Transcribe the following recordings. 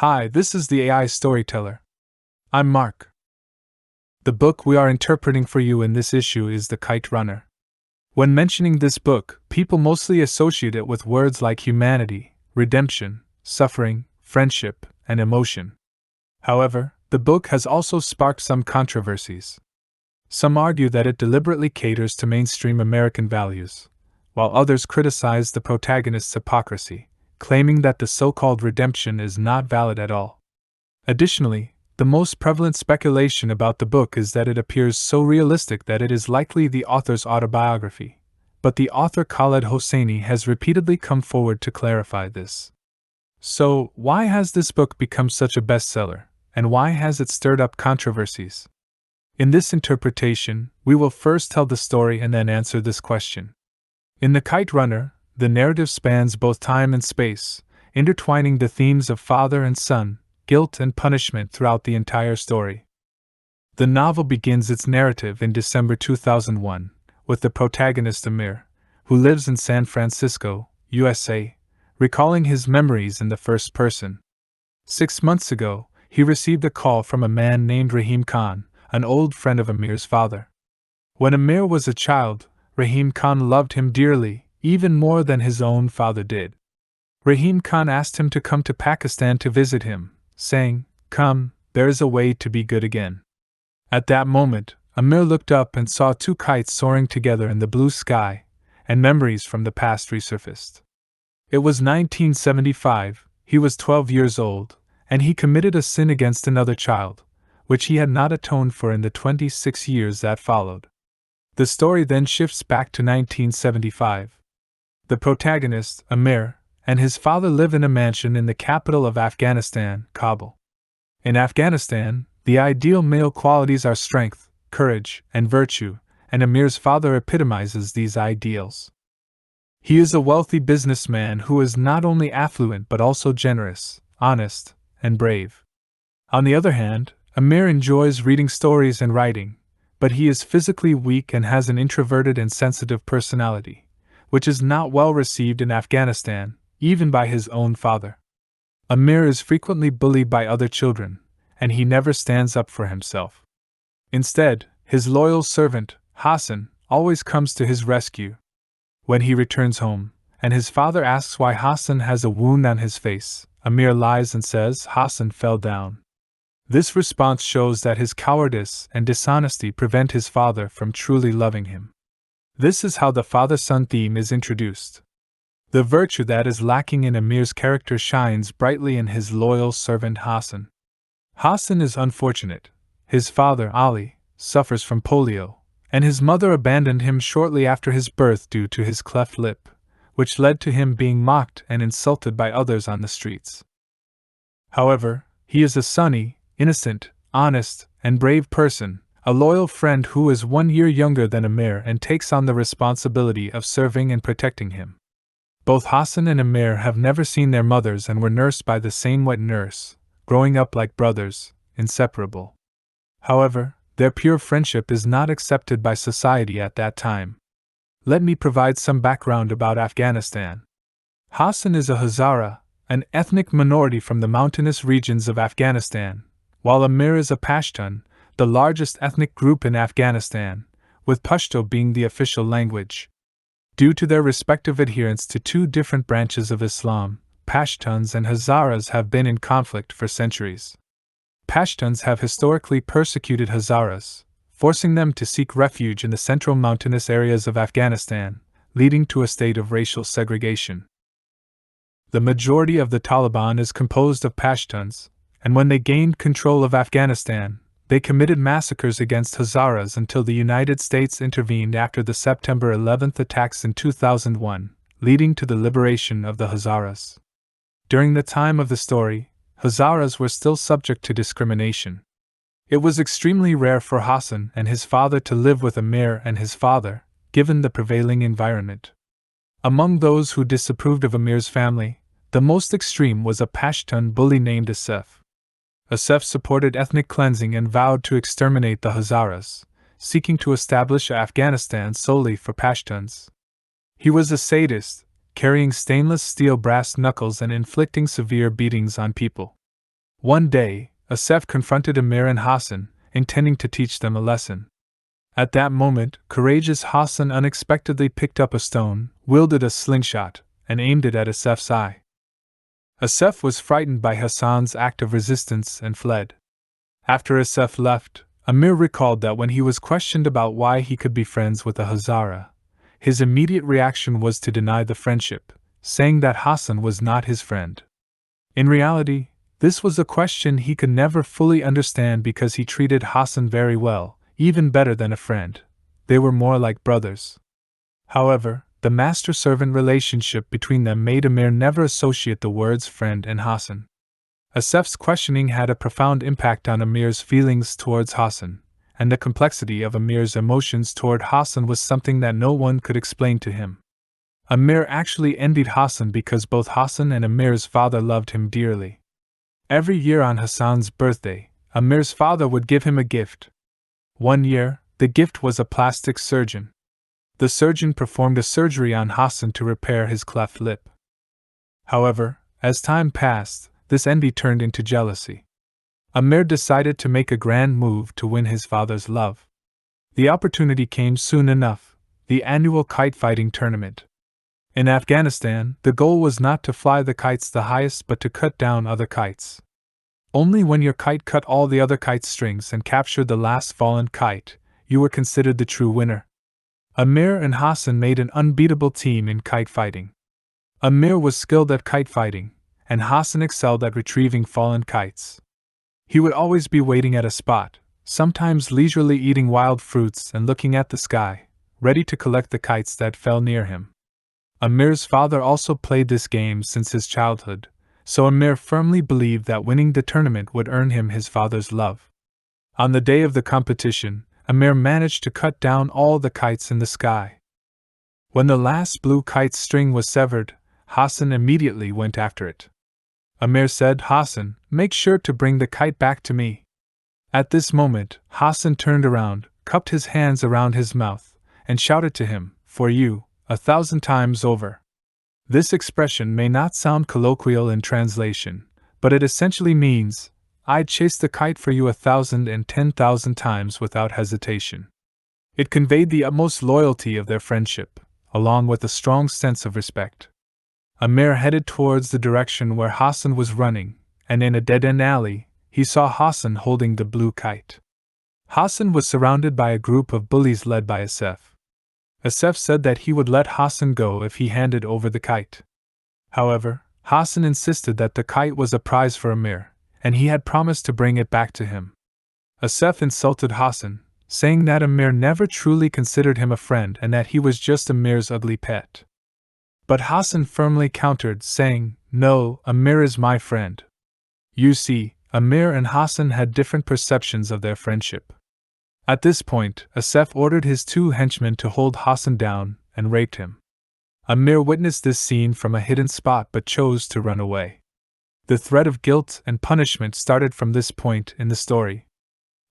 Hi, this is the AI Storyteller. I'm Mark. The book we are interpreting for you in this issue is The Kite Runner. When mentioning this book, people mostly associate it with words like humanity, redemption, suffering, friendship, and emotion. However, the book has also sparked some controversies. Some argue that it deliberately caters to mainstream American values, while others criticize the protagonist's hypocrisy, claiming that the so-called redemption is not valid at all. Additionally, the most prevalent speculation about the book is that it appears so realistic that it is likely the author's autobiography, but the author Khaled Hosseini has repeatedly come forward to clarify this. So, why has this book become such a bestseller, and why has it stirred up controversies? In this interpretation, we will first tell the story and then answer this question. In The Kite Runner, the narrative spans both time and space, intertwining the themes of father and son, guilt and punishment throughout the entire story. The novel begins its narrative in December 2001, with the protagonist Amir, who lives in San Francisco, USA, recalling his memories in the first person. 6 months ago, he received a call from a man named Rahim Khan, an old friend of Amir's father. When Amir was a child, Rahim Khan loved him dearly, even more than his own father did. Rahim Khan asked him to come to Pakistan to visit him, saying, "Come, there is a way to be good again." At that moment, Amir looked up and saw two kites soaring together in the blue sky, and memories from the past resurfaced. It was 1975, he was 12 years old, and he committed a sin against another child, which he had not atoned for in the 26 years that followed. The story then shifts back to 1975. The protagonist, Amir, and his father live in a mansion in the capital of Afghanistan, Kabul. In Afghanistan, the ideal male qualities are strength, courage, and virtue, and Amir's father epitomizes these ideals. He is a wealthy businessman who is not only affluent but also generous, honest, and brave. On the other hand, Amir enjoys reading stories and writing, but he is physically weak and has an introverted and sensitive personality, which is not well received in Afghanistan, even by his own father. Amir is frequently bullied by other children, and he never stands up for himself. Instead, his loyal servant, Hassan, always comes to his rescue. When he returns home, and his father asks why Hassan has a wound on his face, Amir lies and says Hassan fell down. This response shows that his cowardice and dishonesty prevent his father from truly loving him. This is how the father-son theme is introduced. The virtue that is lacking in Amir's character shines brightly in his loyal servant Hassan. Hassan is unfortunate. His father, Ali, suffers from polio, and his mother abandoned him shortly after his birth due to his cleft lip, which led to him being mocked and insulted by others on the streets. However, he is a sunny, innocent, honest, and brave person, a loyal friend who is 1 year younger than Amir and takes on the responsibility of serving and protecting him. Both Hassan and Amir have never seen their mothers and were nursed by the same wet nurse, growing up like brothers, inseparable. However, their pure friendship is not accepted by society at that time. Let me provide some background about Afghanistan. Hassan is a Hazara, an ethnic minority from the mountainous regions of Afghanistan, while Amir is a Pashtun, the largest ethnic group in Afghanistan, with Pashto being the official language. Due to their respective adherence to two different branches of Islam, Pashtuns and Hazaras have been in conflict for centuries. Pashtuns have historically persecuted Hazaras, forcing them to seek refuge in the central mountainous areas of Afghanistan, leading to a state of racial segregation. The majority of the Taliban is composed of Pashtuns, and when they gained control of Afghanistan, they committed massacres against Hazaras until the United States intervened after the September 11th attacks in 2001, leading to the liberation of the Hazaras. During the time of the story, Hazaras were still subject to discrimination. It was extremely rare for Hassan and his father to live with Amir and his father, given the prevailing environment. Among those who disapproved of Amir's family, the most extreme was a Pashtun bully named Asef. Asef supported ethnic cleansing and vowed to exterminate the Hazaras, seeking to establish Afghanistan solely for Pashtuns. He was a sadist, carrying stainless steel brass knuckles and inflicting severe beatings on people. One day, Asef confronted Amir and Hassan, intending to teach them a lesson. At that moment, courageous Hassan unexpectedly picked up a stone, wielded a slingshot, and aimed it at Asef's eye. Asef was frightened by Hassan's act of resistance and fled. After Asef left, Amir recalled that when he was questioned about why he could be friends with a Hazara, his immediate reaction was to deny the friendship, saying that Hassan was not his friend. In reality, this was a question he could never fully understand because he treated Hassan very well, even better than a friend. They were more like brothers. However, the master-servant relationship between them made Amir never associate the words friend and Hassan. Asef's questioning had a profound impact on Amir's feelings towards Hassan, and the complexity of Amir's emotions toward Hassan was something that no one could explain to him. Amir actually envied Hassan because both Hassan and Amir's father loved him dearly. Every year on Hassan's birthday, Amir's father would give him a gift. One year, the gift was a plastic surgeon. The surgeon performed a surgery on Hassan to repair his cleft lip. However, as time passed, this envy turned into jealousy. Amir decided to make a grand move to win his father's love. The opportunity came soon enough: the annual kite fighting tournament. In Afghanistan, the goal was not to fly the kites the highest but to cut down other kites. Only when your kite cut all the other kite strings and captured the last fallen kite, you were considered the true winner. Amir and Hassan made an unbeatable team in kite fighting. Amir was skilled at kite fighting, and Hassan excelled at retrieving fallen kites. He would always be waiting at a spot, sometimes leisurely eating wild fruits and looking at the sky, ready to collect the kites that fell near him. Amir's father also played this game since his childhood, so Amir firmly believed that winning the tournament would earn him his father's love. On the day of the competition, Amir managed to cut down all the kites in the sky. When the last blue kite's string was severed, Hassan immediately went after it. Amir said, "Hassan, make sure to bring the kite back to me." At this moment, Hassan turned around, cupped his hands around his mouth, and shouted to him, "For you, 1,000 times over." This expression may not sound colloquial in translation, but it essentially means, "I'd chase the kite for you 1,000 and 10,000 times without hesitation." It conveyed the utmost loyalty of their friendship, along with a strong sense of respect. Amir headed towards the direction where Hassan was running, and in a dead-end alley, he saw Hassan holding the blue kite. Hassan was surrounded by a group of bullies led by Asef. Asef said that he would let Hassan go if he handed over the kite. However, Hassan insisted that the kite was a prize for Amir, and he had promised to bring it back to him. Asef insulted Hassan, saying that Amir never truly considered him a friend and that he was just Amir's ugly pet. But Hassan firmly countered, saying, "No, Amir is my friend." You see, Amir and Hassan had different perceptions of their friendship. At this point, Asef ordered his 2 henchmen to hold Hassan down and raped him. Amir witnessed this scene from a hidden spot but chose to run away. The thread of guilt and punishment started from this point in the story.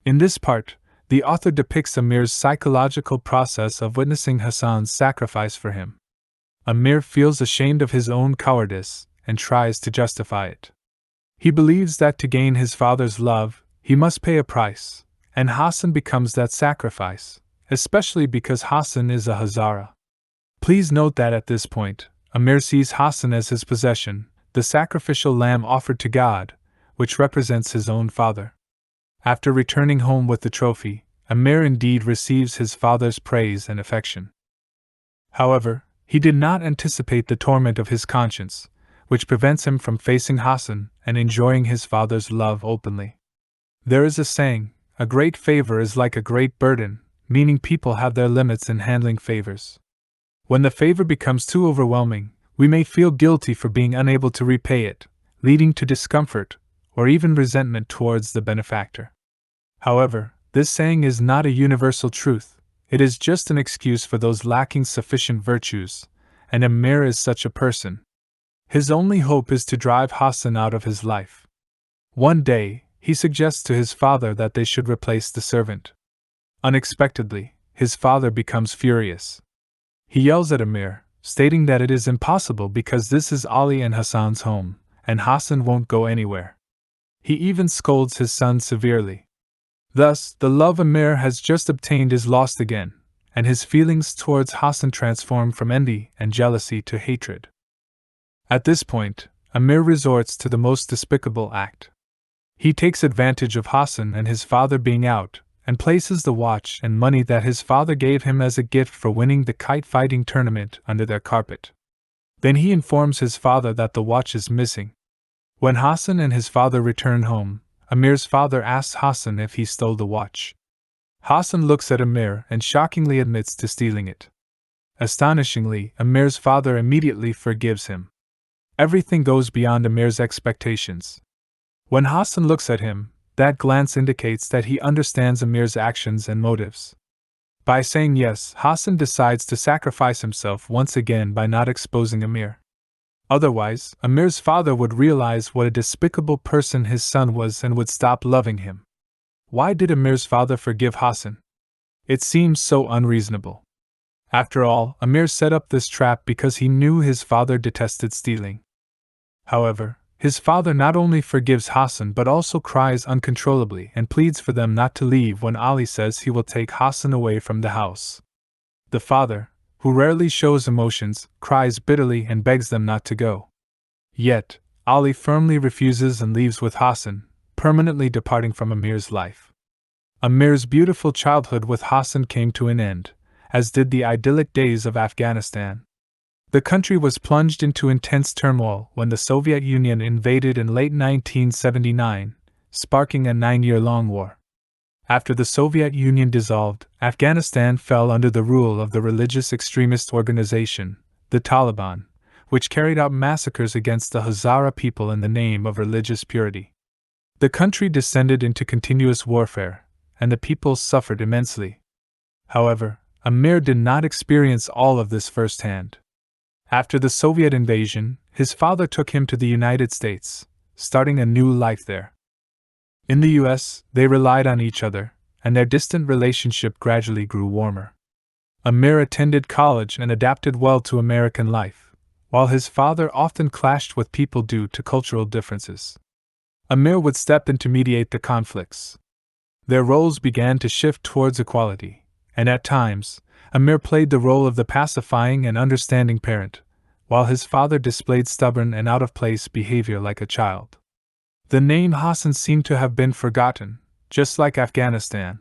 In this part, the author depicts Amir's psychological process of witnessing Hassan's sacrifice for him. Amir feels ashamed of his own cowardice and tries to justify it. He believes that to gain his father's love, he must pay a price, and Hassan becomes that sacrifice, especially because Hassan is a Hazara. Please note that at this point, Amir sees Hassan as his possession, the sacrificial lamb offered to God, which represents his own father. After returning home with the trophy, Amir indeed receives his father's praise and affection. However, he did not anticipate the torment of his conscience, which prevents him from facing Hassan and enjoying his father's love openly. There is a saying, "A great favor is like a great burden," meaning people have their limits in handling favors. When the favor becomes too overwhelming, we may feel guilty for being unable to repay it, leading to discomfort or even resentment towards the benefactor. However, this saying is not a universal truth. It is just an excuse for those lacking sufficient virtues, and Amir is such a person. His only hope is to drive Hassan out of his life. One day, he suggests to his father that they should replace the servant. Unexpectedly, his father becomes furious. He yells at Amir, stating that it is impossible because this is Ali and Hassan's home, and Hassan won't go anywhere. He even scolds his son severely. Thus, the love Amir has just obtained is lost again, and his feelings towards Hassan transform from envy and jealousy to hatred. At this point, Amir resorts to the most despicable act. He takes advantage of Hassan and his father being out, and places the watch and money that his father gave him as a gift for winning the kite fighting tournament under their carpet. Then he informs his father that the watch is missing. When Hassan and his father return home, Amir's father asks Hassan if he stole the watch. Hassan looks at Amir and shockingly admits to stealing it. Astonishingly, Amir's father immediately forgives him. Everything goes beyond Amir's expectations. When Hassan looks at him, that glance indicates that he understands Amir's actions and motives. By saying yes, Hassan decides to sacrifice himself once again by not exposing Amir. Otherwise, Amir's father would realize what a despicable person his son was and would stop loving him. Why did Amir's father forgive Hassan? It seems so unreasonable. After all, Amir set up this trap because he knew his father detested stealing. However, his father not only forgives Hassan but also cries uncontrollably and pleads for them not to leave when Ali says he will take Hassan away from the house. The father, who rarely shows emotions, cries bitterly and begs them not to go. Yet, Ali firmly refuses and leaves with Hassan, permanently departing from Amir's life. Amir's beautiful childhood with Hassan came to an end, as did the idyllic days of Afghanistan. The country was plunged into intense turmoil when the Soviet Union invaded in late 1979, sparking a 9-year-long war. After the Soviet Union dissolved, Afghanistan fell under the rule of the religious extremist organization, the Taliban, which carried out massacres against the Hazara people in the name of religious purity. The country descended into continuous warfare, and the people suffered immensely. However, Amir did not experience all of this firsthand. After the Soviet invasion, his father took him to the United States, starting a new life there. In the US, they relied on each other, and their distant relationship gradually grew warmer. Amir attended college and adapted well to American life, while his father often clashed with people due to cultural differences. Amir would step in to mediate the conflicts. Their roles began to shift towards equality, and at times, Amir played the role of the pacifying and understanding parent, while his father displayed stubborn and out-of-place behavior like a child. The name Hassan seemed to have been forgotten, just like Afghanistan.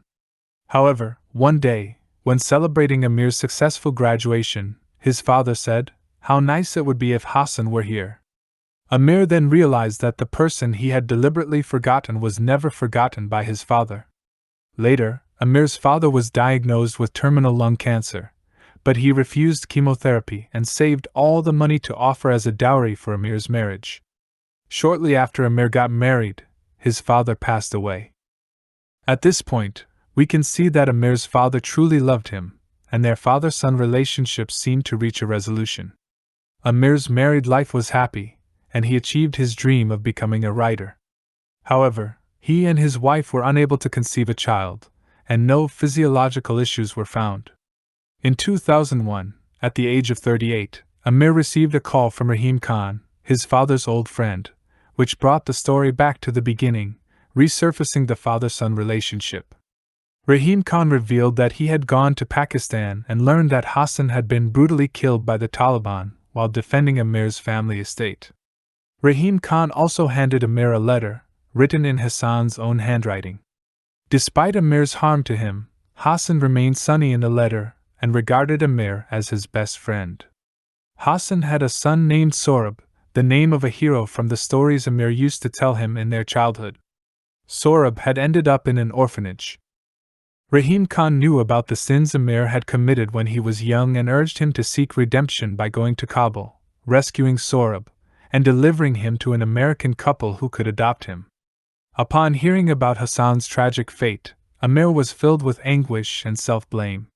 However, one day, when celebrating Amir's successful graduation, his father said, "How nice it would be if Hassan were here." Amir then realized that the person he had deliberately forgotten was never forgotten by his father. Later, Amir's father was diagnosed with terminal lung cancer, but he refused chemotherapy and saved all the money to offer as a dowry for Amir's marriage. Shortly after Amir got married, his father passed away. At this point, we can see that Amir's father truly loved him, and their father-son relationship seemed to reach a resolution. Amir's married life was happy, and he achieved his dream of becoming a writer. However, he and his wife were unable to conceive a child, and no physiological issues were found. In 2001, at the age of 38, Amir received a call from Rahim Khan, his father's old friend, which brought the story back to the beginning, resurfacing the father-son relationship. Rahim Khan revealed that he had gone to Pakistan and learned that Hassan had been brutally killed by the Taliban while defending Amir's family estate. Rahim Khan also handed Amir a letter, written in Hassan's own handwriting. Despite Amir's harm to him, Hassan remained sunny in the letter and regarded Amir as his best friend. Hassan had a son named Sohrab, the name of a hero from the stories Amir used to tell him in their childhood. Sohrab had ended up in an orphanage. Rahim Khan knew about the sins Amir had committed when he was young and urged him to seek redemption by going to Kabul, rescuing Sohrab, and delivering him to an American couple who could adopt him. Upon hearing about Hassan's tragic fate, Amir was filled with anguish and self-blame.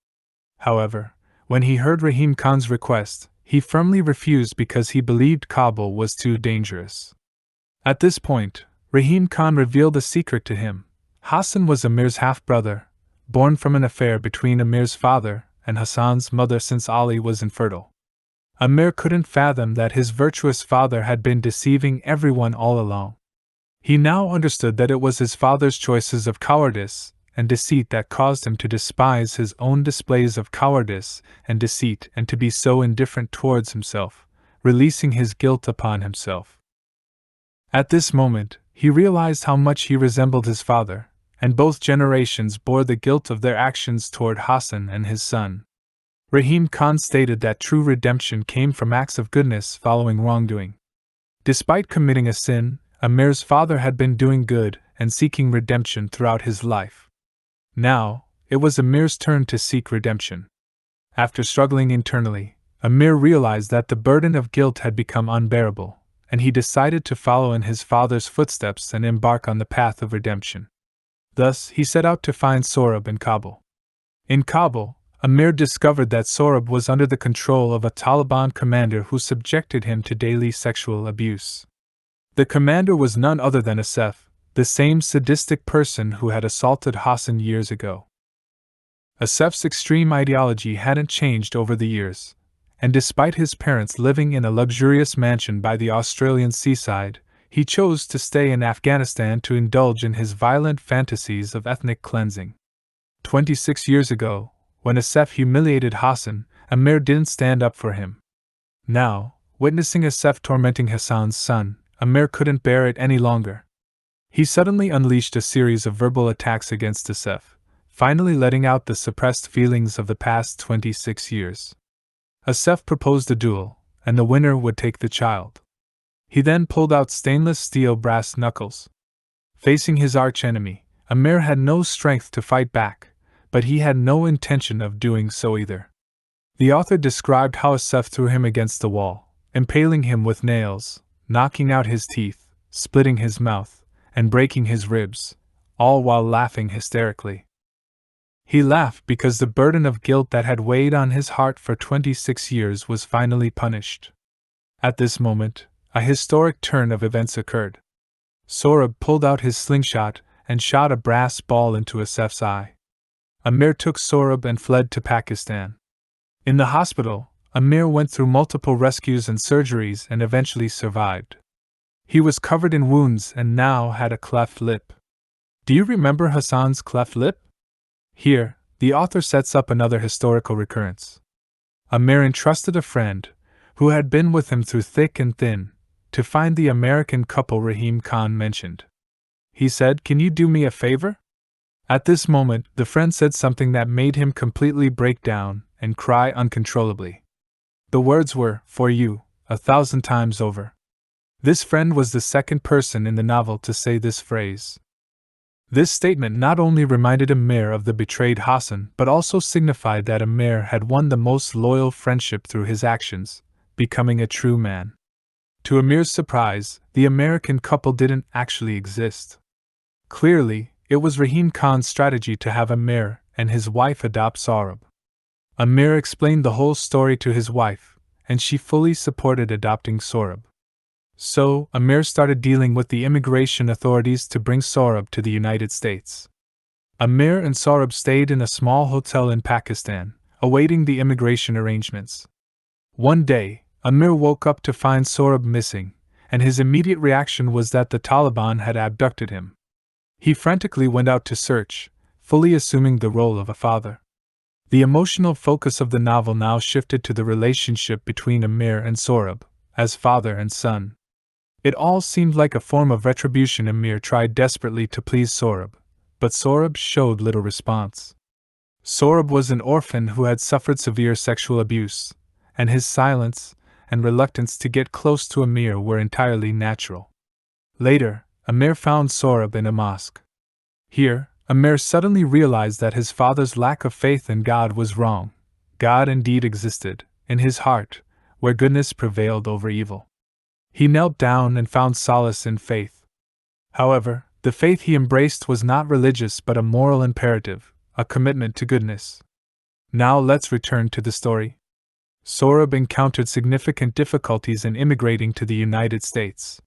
However, when he heard Rahim Khan's request, he firmly refused because he believed Kabul was too dangerous. At this point, Rahim Khan revealed a secret to him. Hassan was Amir's half-brother, born from an affair between Amir's father and Hassan's mother since Ali was infertile. Amir couldn't fathom that his virtuous father had been deceiving everyone all along. He now understood that it was his father's choices of cowardice and deceit that caused him to despise his own displays of cowardice and deceit and to be so indifferent towards himself, releasing his guilt upon himself. At this moment, he realized how much he resembled his father, and both generations bore the guilt of their actions toward Hassan and his son. Rahim Khan stated that true redemption came from acts of goodness following wrongdoing. Despite committing a sin, Amir's father had been doing good and seeking redemption throughout his life. Now, it was Amir's turn to seek redemption. After struggling internally, Amir realized that the burden of guilt had become unbearable, and he decided to follow in his father's footsteps and embark on the path of redemption. Thus, he set out to find Sohrab in Kabul. In Kabul, Amir discovered that Sohrab was under the control of a Taliban commander who subjected him to daily sexual abuse. The commander was none other than Asef, the same sadistic person who had assaulted Hassan years ago. Asef's extreme ideology hadn't changed over the years, and despite his parents living in a luxurious mansion by the Australian seaside, he chose to stay in Afghanistan to indulge in his violent fantasies of ethnic cleansing. 26 years ago, when Asef humiliated Hassan, Amir didn't stand up for him. Now, witnessing Asef tormenting Hassan's son, Amir couldn't bear it any longer. He suddenly unleashed a series of verbal attacks against Asef, finally letting out the suppressed feelings of the past 26 years. Asef proposed a duel, and the winner would take the child. He then pulled out stainless steel brass knuckles. Facing his archenemy, Amir had no strength to fight back, but he had no intention of doing so either. The author described how Asef threw him against the wall, impaling him with nails, knocking out his teeth, splitting his mouth, and breaking his ribs, all while laughing hysterically. He laughed because the burden of guilt that had weighed on his heart for 26 years was finally punished. At this moment, a historic turn of events occurred. Sohrab pulled out his slingshot and shot a brass ball into Asef's eye. Amir took Sohrab and fled to Pakistan. In the hospital, Amir went through multiple rescues and surgeries and eventually survived. He was covered in wounds and now had a cleft lip. Do you remember Hassan's cleft lip? Here, the author sets up another historical recurrence. Amir entrusted a friend, who had been with him through thick and thin, to find the American couple Rahim Khan mentioned. He said, "Can you do me a favor?" At this moment, the friend said something that made him completely break down and cry uncontrollably. The words were, "For you, 1,000 times over." This friend was the second person in the novel to say this phrase. This statement not only reminded Amir of the betrayed Hassan but also signified that Amir had won the most loyal friendship through his actions, becoming a true man. To Amir's surprise, the American couple didn't actually exist. Clearly, it was Rahim Khan's strategy to have Amir and his wife adopt Sohrab. Amir explained the whole story to his wife, and she fully supported adopting Sohrab. So, Amir started dealing with the immigration authorities to bring Sohrab to the United States. Amir and Sohrab stayed in a small hotel in Pakistan, awaiting the immigration arrangements. One day, Amir woke up to find Sohrab missing, and his immediate reaction was that the Taliban had abducted him. He frantically went out to search, fully assuming the role of a father. The emotional focus of the novel now shifted to the relationship between Amir and Sohrab, as father and son. It all seemed like a form of retribution. Amir tried desperately to please Sohrab, but Sohrab showed little response. Sohrab was an orphan who had suffered severe sexual abuse, and his silence and reluctance to get close to Amir were entirely natural. Later, Amir found Sohrab in a mosque. Here, Amir suddenly realized that his father's lack of faith in God was wrong. God indeed existed, in his heart, where goodness prevailed over evil. He knelt down and found solace in faith. However, the faith he embraced was not religious but a moral imperative, a commitment to goodness. Now let's return to the story. Sohrab encountered significant difficulties in immigrating to the United States.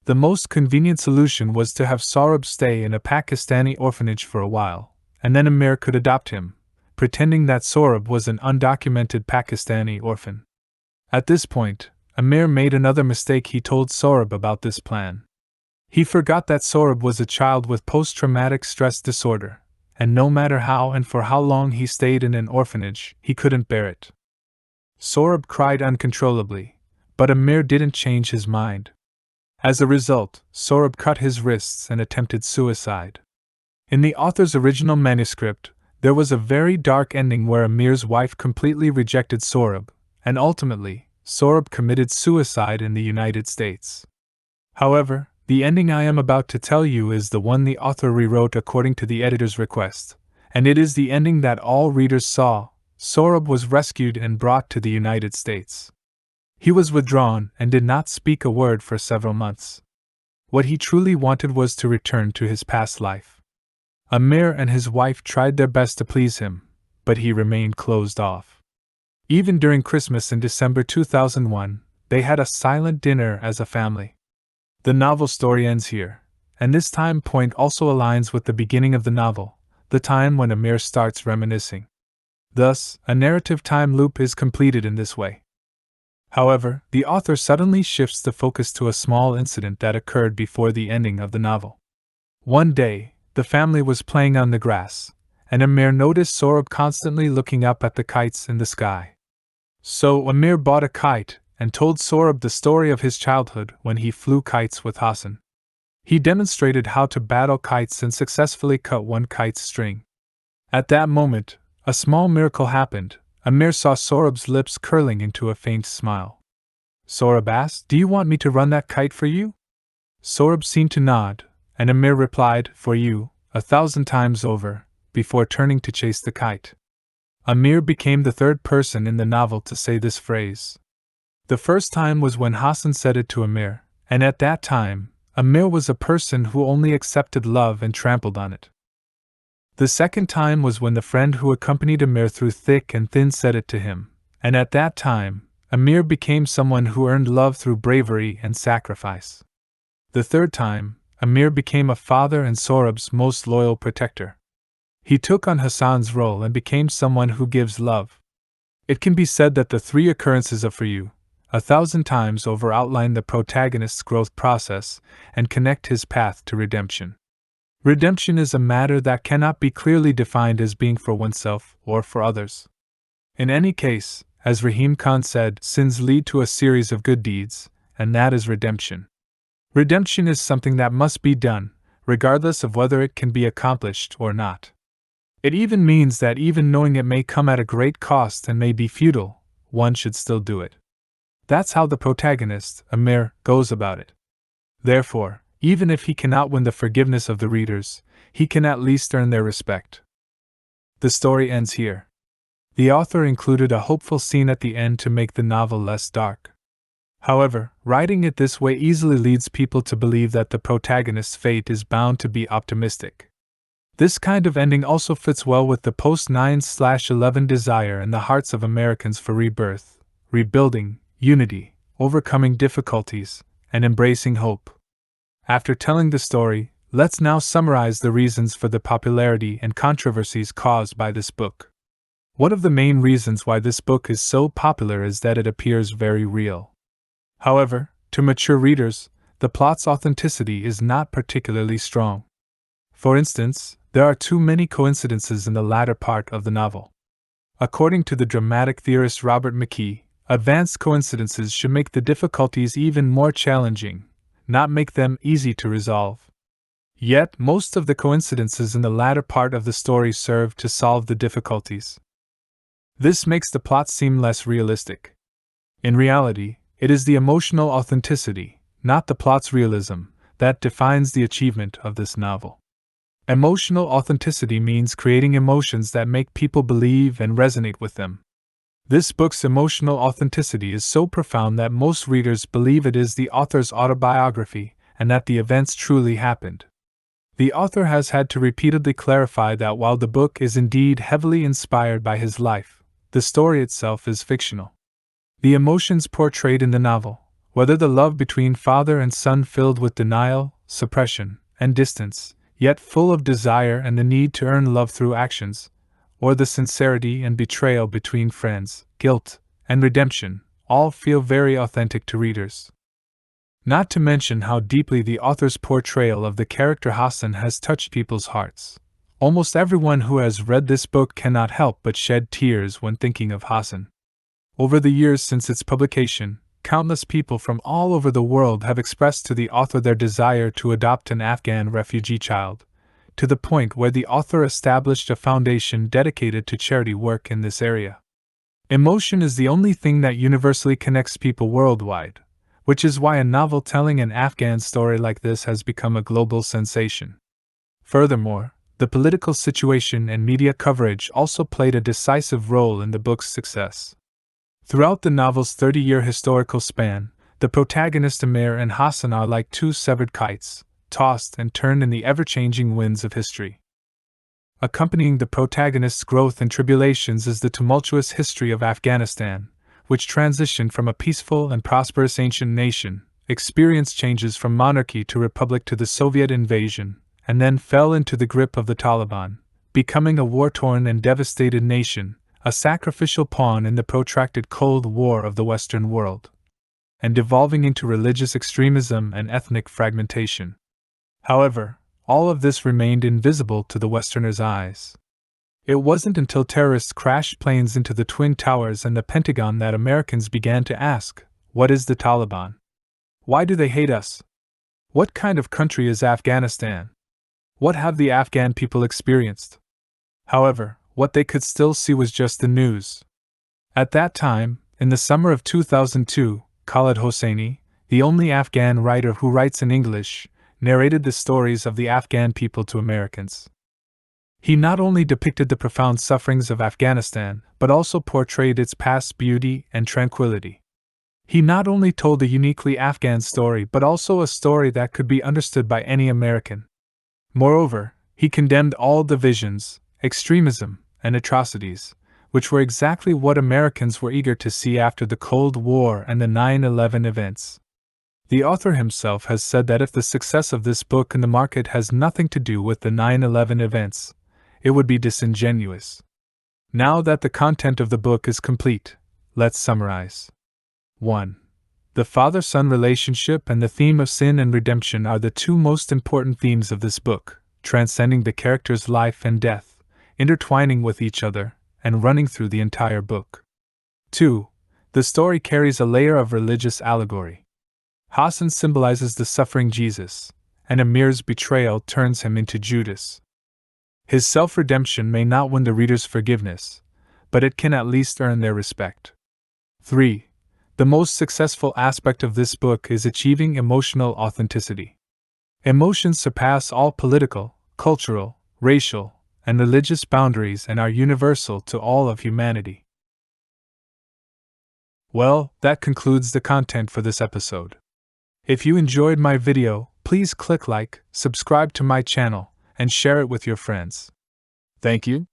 The most convenient solution was to have Sohrab stay in a Pakistani orphanage for a while, and then Amir could adopt him, pretending that Sohrab was an undocumented Pakistani orphan. At this point, Amir made another mistake. He told Sohrab about this plan. He forgot that Sorab was a child with post-traumatic stress disorder, and no matter how and for how long he stayed in an orphanage, he couldn't bear it. Sorab cried uncontrollably, but Amir didn't change his mind. As a result, Sorab cut his wrists and attempted suicide. In the author's original manuscript, there was a very dark ending where Amir's wife completely rejected Sorab, and ultimately, Sorab committed suicide in the United States. However, the ending I am about to tell you is the one the author rewrote according to the editor's request, and it is the ending that all readers saw. Sorab was rescued and brought to the United States. He was withdrawn and did not speak a word for several months. What he truly wanted was to return to his past life. Amir and his wife tried their best to please him, but he remained closed off. Even during Christmas in December 2001, they had a silent dinner as a family. The novel story ends here, and this time point also aligns with the beginning of the novel, the time when Amir starts reminiscing. Thus, a narrative time loop is completed in this way. However, the author suddenly shifts the focus to a small incident that occurred before the ending of the novel. One day, the family was playing on the grass, and Amir noticed Sorab constantly looking up at the kites in the sky. So Amir bought a kite and told Sorab the story of his childhood when he flew kites with Hosseini. He demonstrated how to battle kites and successfully cut one kite's string. At that moment, a small miracle happened. Amir saw Sorab's lips curling into a faint smile. Sorab asked, "Do you want me to run that kite for you?" Sorab seemed to nod, and Amir replied, "For you, 1,000 times over," before turning to chase the kite. Amir became the third person in the novel to say this phrase. The first time was when Hosseini said it to Amir, and at that time, Amir was a person who only accepted love and trampled on it. The second time was when the friend who accompanied Amir through thick and thin said it to him, and at that time, Amir became someone who earned love through bravery and sacrifice. The third time, Amir became a father and Sorab's most loyal protector. He took on Hassan's role and became someone who gives love. It can be said that the three occurrences of For You, 1,000 times over outline the protagonist's growth process and connect his path to redemption. Redemption is a matter that cannot be clearly defined as being for oneself or for others. In any case, as Rahim Khan said, sins lead to a series of good deeds, and that is redemption. Redemption is something that must be done, regardless of whether it can be accomplished or not. It even means that even knowing it may come at a great cost and may be futile, one should still do it. That's how the protagonist, Amir, goes about it. Therefore, even if he cannot win the forgiveness of the readers, he can at least earn their respect. The story ends here. The author included a hopeful scene at the end to make the novel less dark. However, writing it this way easily leads people to believe that the protagonist's fate is bound to be optimistic. This kind of ending also fits well with the post-9/11 desire in the hearts of Americans for rebirth, rebuilding, unity, overcoming difficulties, and embracing hope. After telling the story, let's now summarize the reasons for the popularity and controversies caused by this book. One of the main reasons why this book is so popular is that it appears very real. However, to mature readers, the plot's authenticity is not particularly strong. For instance, there are too many coincidences in the latter part of the novel. According to the dramatic theorist Robert McKee, advanced coincidences should make the difficulties even more challenging, not make them easy to resolve. Yet, most of the coincidences in the latter part of the story serve to solve the difficulties. This makes the plot seem less realistic. In reality, it is the emotional authenticity, not the plot's realism, that defines the achievement of this novel. Emotional authenticity means creating emotions that make people believe and resonate with them. This book's emotional authenticity is so profound that most readers believe it is the author's autobiography and that the events truly happened. The author has had to repeatedly clarify that while the book is indeed heavily inspired by his life, the story itself is fictional. The emotions portrayed in the novel, whether the love between father and son filled with denial, suppression, and distance, yet full of desire and the need to earn love through actions, or the sincerity and betrayal between friends, guilt, and redemption, all feel very authentic to readers. Not to mention how deeply the author's portrayal of the character Hassan has touched people's hearts. Almost everyone who has read this book cannot help but shed tears when thinking of Hassan. Over the years since its publication, countless people from all over the world have expressed to the author their desire to adopt an Afghan refugee child, to the point where the author established a foundation dedicated to charity work in this area. Emotion is the only thing that universally connects people worldwide, which is why a novel telling an Afghan story like this has become a global sensation. Furthermore, the political situation and media coverage also played a decisive role in the book's success. Throughout the novel's 30-year historical span, the protagonists Amir and Hassan are like two severed kites, tossed and turned in the ever-changing winds of history. Accompanying the protagonist's growth and tribulations is the tumultuous history of Afghanistan, which transitioned from a peaceful and prosperous ancient nation, experienced changes from monarchy to republic to the Soviet invasion, and then fell into the grip of the Taliban, becoming a war-torn and devastated nation, a sacrificial pawn in the protracted Cold War of the Western world, and devolving into religious extremism and ethnic fragmentation. However, all of this remained invisible to the Westerners' eyes. It wasn't until terrorists crashed planes into the Twin Towers and the Pentagon that Americans began to ask, what is the Taliban? Why do they hate us? What kind of country is Afghanistan? What have the Afghan people experienced? However, what they could still see was just the news. At that time, in the summer of 2002, Khaled Hosseini, the only Afghan writer who writes in English, narrated the stories of the Afghan people to Americans. He not only depicted the profound sufferings of Afghanistan, but also portrayed its past beauty and tranquility. He not only told a uniquely Afghan story but also a story that could be understood by any American. Moreover, he condemned all divisions, extremism, and atrocities, which were exactly what Americans were eager to see after the Cold War and the 9/11 events. The author himself has said that if the success of this book in the market has nothing to do with the 9/11 events, it would be disingenuous. Now that the content of the book is complete, let's summarize. 1. The father-son relationship and the theme of sin and redemption are the two most important themes of this book, transcending the character's life and death, intertwining with each other, and running through the entire book. 2. The story carries a layer of religious allegory. Hassan symbolizes the suffering Jesus, and Amir's betrayal turns him into Judas. His self-redemption may not win the reader's forgiveness, but it can at least earn their respect. 3. The most successful aspect of this book is achieving emotional authenticity. Emotions surpass all political, cultural, racial, and religious boundaries and are universal to all of humanity. Well, that concludes the content for this episode. If you enjoyed my video, please click like, subscribe to my channel, and share it with your friends. Thank you.